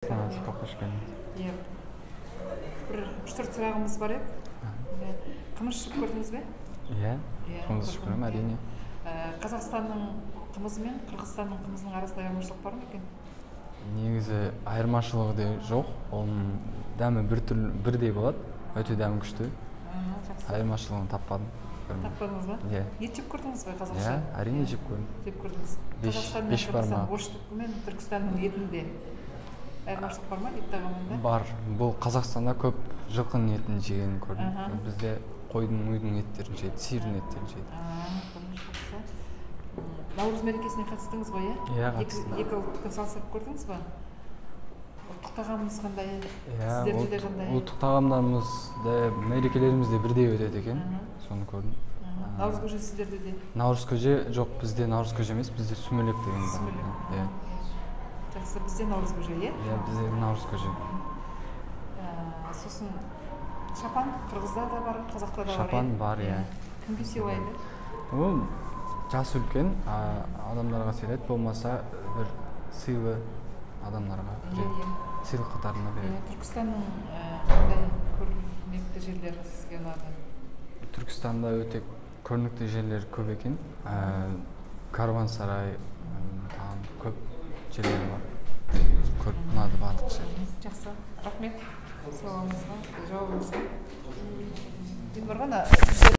Қош келдіңіз. Иә. Бір 3-4 сұрағымыз бар еді. Қымыз ішіп көрдіңіз бе? Иә, қымыз ішіп көремін, әрине. Қазақстанның қымызы мен Қырғызстанның қымызының арасында айырмашылық бар ма екен? Негізі айырмашылығы да жоқ. Оның дәмі бірдей болады. Өте дәмі күшті. Айырмашылығын таппадым. Таппадыңыз ба? Иә. Ет жеп көрдіңіз бе қазақша? Иә, әрине жеп көрдім. Жеп көрдіңіз. Қазақстан мен Қырғызстан оштық мен Түркістанның етінде айырмашылық бар ма ет тағамында? Бар. Бұл Қазақстанда көп жылқының етін жеген көрдім. Бізде қойдың, үйдің еттерін жейді, сиырдың еттерін жейді. Наурыз мерекесіне қатыстыңыз ба, иә? Иә, қатыстым. Екі ұлттықын салыстырып көрдіңіз ба? Ұлттық тағамымыз қандай? Иә, Сіздерде де қандай? ұлттық тағамдарымыз да, мерекелеріміз де бірдей өтеді екен. Соны көрдім. Наурыз көже сіздерде де? Наурыз көже жоқ, бізде наурыз көже емес, бізде сүмелек деген бар. Сүмелек. Жақсы, бізде наурыз көже, иә? Иә, бізде наурыз көже. Сосын шапан Қырғызда да бар, Қазақта да бар. Шапан бар, иә. Кімге сыйлайды? Ол жас үлкен адамдарға сыйлайды, болмаса бір сыйлы адамдарға сыйлық қатарына береді. Түркістанның қандай көрнекті жерлері сізге ұнады? Түркістанда өте көрнекті жерлер көп екен. Карвансарай, көп жерлер бар. Көріп ұнады барлық жер. Жақсы, рахмет. Сауалыңызға, жауабыңызға.